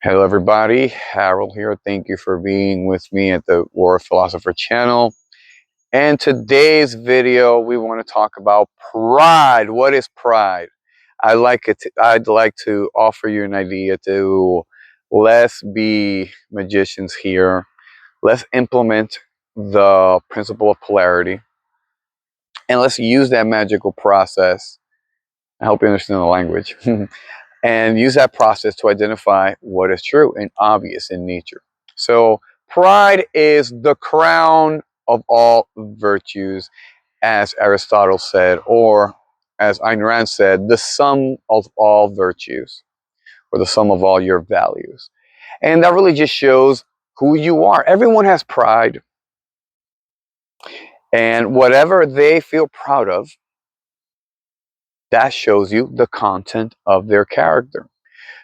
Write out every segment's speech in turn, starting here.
Hello, everybody. Harold here. Thank you for being with me at the War Philosopher channel. And today's video, we want to talk about pride. What is pride? I'd like to offer you an idea to let's be magicians here. Let's implement the principle of polarity, and let's use that magical process. I hope you understand the language. And use that process to identify what is true and obvious in nature. So pride is the crown of all virtues, as Aristotle said, or as Ayn Rand said, the sum of all virtues, or the sum of all your values. And that really just shows who you are. Everyone has pride, and whatever they feel proud of, that shows you the content of their character.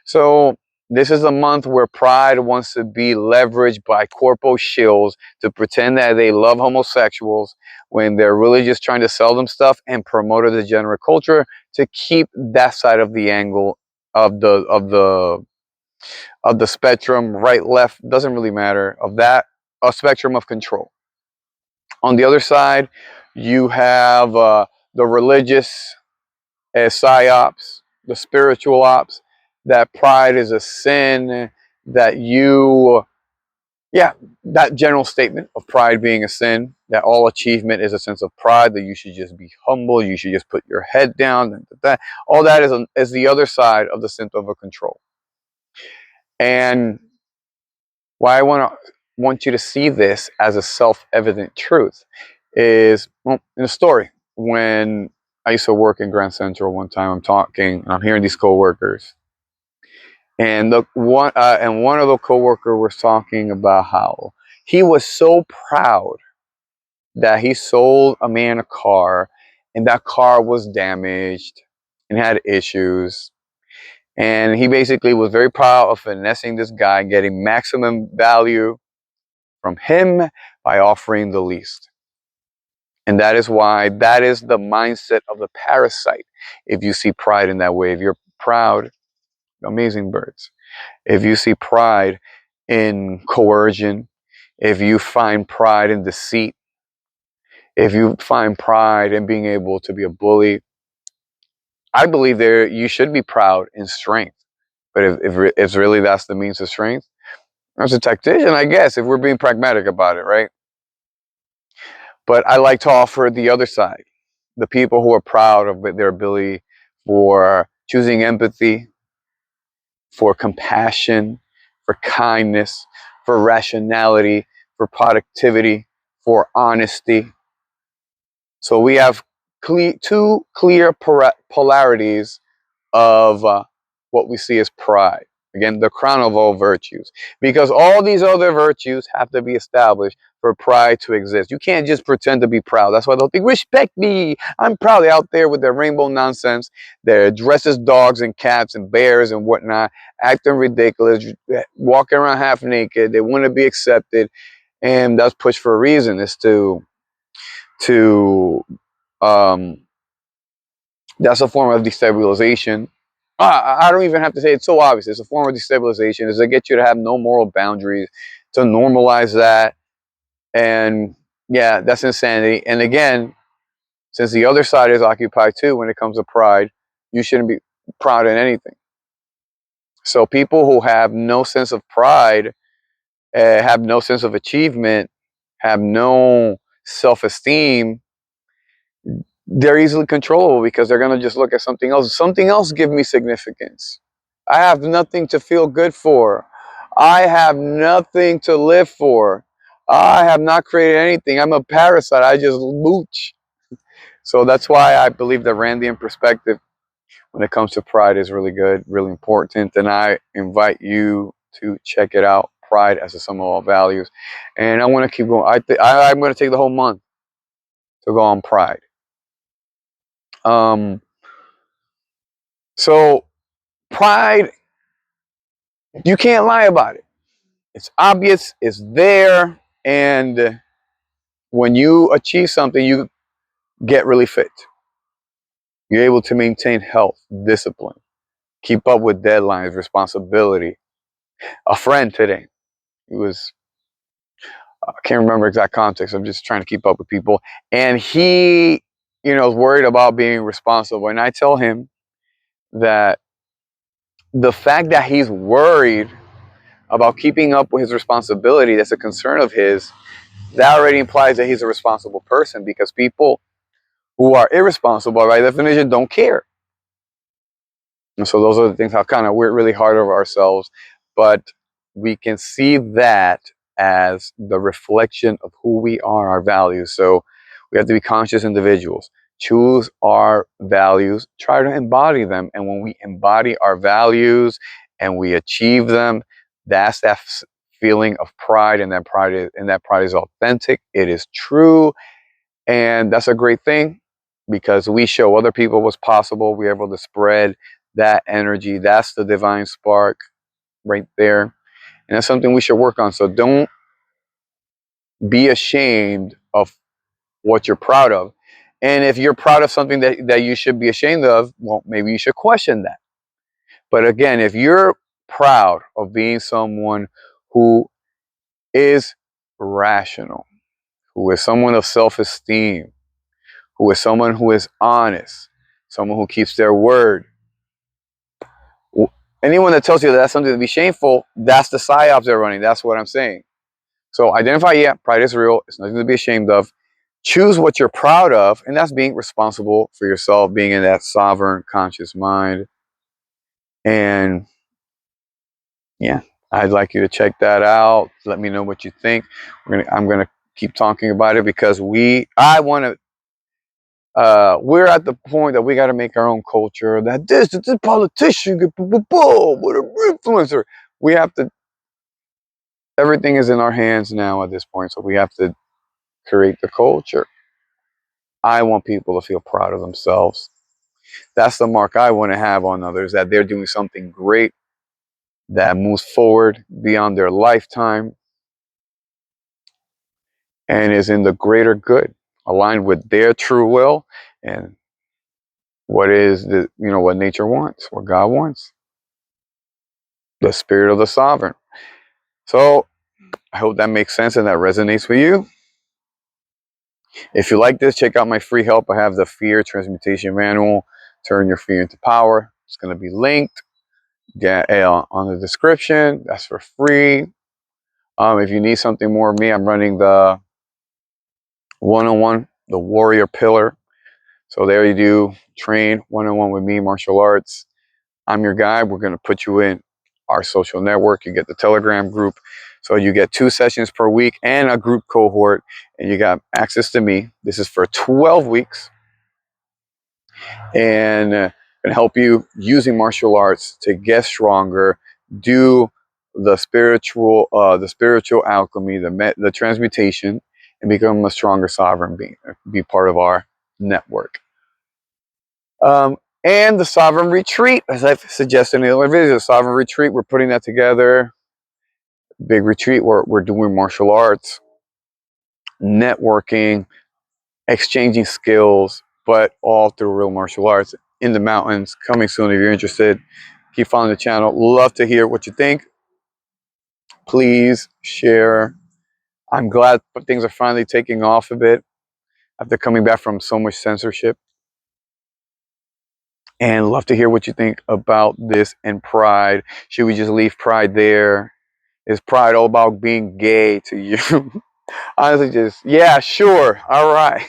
So this is a month where pride wants to be leveraged by corpo shills to pretend that they love homosexuals when they're really just trying to sell them stuff and promote a degenerate culture to keep that side of the angle of the spectrum, right, left, doesn't really matter, of that a spectrum of control. On the other side, you have the religious psyops, the spiritual ops, that pride is a sin, that that general statement of pride being a sin, that all achievement is a sense of pride, that you should just be humble, you should just put your head down, all that is the other side of the symptom of control. And why I want you to see this as a self-evident truth is, well, in a story, when I used to work in Grand Central one time, I'm hearing these coworkers, and one of the coworkers was talking about how he was so proud that he sold a man a car, and that car was damaged and had issues. And he basically was very proud of finessing this guy, getting maximum value from him by offering the least. And that is the mindset of the parasite. If you see pride in that way, if you're proud, amazing birds. If you see pride in coercion, if you find pride in deceit, if you find pride in being able to be a bully, I believe you should be proud in strength. But if really that's the means of strength, as a tactician, I guess, if we're being pragmatic about it, right? But I like to offer the other side, the people who are proud of their ability for choosing empathy, for compassion, for kindness, for rationality, for productivity, for honesty. So we have two clear polarities of what we see as pride. Again, the crown of all virtues. Because all these other virtues have to be established for pride to exist. You can't just pretend to be proud. That's why they'll think, respect me. I'm proud. They're out there with their rainbow nonsense. They're dressed as dogs and cats and bears and whatnot, acting ridiculous, walking around half naked. They want to be accepted. And that's pushed for a reason, is to that's a form of destabilization. I don't even have to say it's so obvious. It's a form of destabilization. Is to get you to have no moral boundaries, to normalize that. And yeah, that's insanity. And again, since the other side is occupied too when it comes to pride, you shouldn't be proud in anything. So people who have no sense of pride, have no sense of achievement, have no self-esteem, they're easily controllable because they're going to just look at something else. Something else give me significance. I have nothing to feel good for. I have nothing to live for. I have not created anything. I'm a parasite. I just mooch. So that's why I believe the Randian perspective when it comes to pride is really good, really important. And I invite you to check it out. Pride as a sum of all values. And I want to keep going. I'm going to take the whole month to go on pride. So pride, you can't lie about it. It's obvious, it's there, and when you achieve something, you get really fit. You're able to maintain health, discipline, keep up with deadlines, responsibility. a friend today. He was, I can't remember exact context. I'm just trying to keep up with people. And he, is worried about being responsible. And I tell him that the fact that he's worried about keeping up with his responsibility, that's a concern of his, that already implies that he's a responsible person, because people who are irresponsible by definition don't care. And so those are the things how kind of we're really hard on ourselves, but we can see that as the reflection of who we are, our values. So we have to be conscious individuals, choose our values, try to embody them. And when we embody our values and we achieve them, that's that feeling of pride, and that pride is authentic. It is true. And that's a great thing, because we show other people what's possible. We're able to spread that energy. That's the divine spark right there. And that's something we should work on. So don't be ashamed of what you're proud of. And if you're proud of something that you should be ashamed of, well, maybe you should question that. But again, if you're proud of being someone who is rational, who is someone of self-esteem, who is someone who is honest, someone who keeps their word. Anyone that tells you that that's something to be shameful, that's the psyops they're running. That's what I'm saying. So identify, yeah, pride is real. It's nothing to be ashamed of. Choose what you're proud of, and that's being responsible for yourself, being in that sovereign, conscious mind. And yeah, I'd like you to check that out. Let me know what you think. I'm gonna keep talking about it, because I want to. We're at the point that we got to make our own culture. That this politician, what an influencer. We have to. Everything is in our hands now at this point, so we have to create the culture. I want people to feel proud of themselves. That's the mark I want to have on others, that they're doing something great that moves forward beyond their lifetime and is in the greater good, aligned with their true will and what nature wants, what God wants, the spirit of the sovereign. So I hope that makes sense and that resonates with you. If you like this, check out my free help. I have the Fear Transmutation Manual, Turn Your Fear into Power. It's going to be linked on the description. That's for free. If you need something more of me, I'm running the one-on-one, the Warrior Pillar. So there you do, train one-on-one with me, martial arts. I'm your guy. We're going to put you in our social network. You get the Telegram group. So you get 2 sessions per week and a group cohort, and you got access to me. This is for 12 weeks, and can help you using martial arts to get stronger, do the spiritual alchemy, the transmutation, and become a stronger sovereign being. Be part of our network. And the Sovereign Retreat, as I've suggested in the other videos, the Sovereign Retreat, we're putting that together. Big retreat where we're doing martial arts, networking, exchanging skills, but all through real martial arts in the mountains. Coming soon if you're interested. Keep following the channel. Love to hear what you think. Please share. I'm glad things are finally taking off a bit after coming back from so much censorship. And love to hear what you think about this and pride. Should we just leave pride there? Is pride all about being gay to you? Honestly, just, yeah, sure. All right.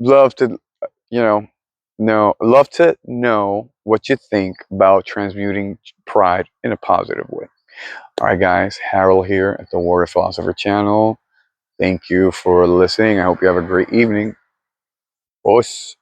Love to, love to know what you think about transmuting pride in a positive way. All right, guys. Harold here at the Warrior Philosopher channel. Thank you for listening. I hope you have a great evening. Os.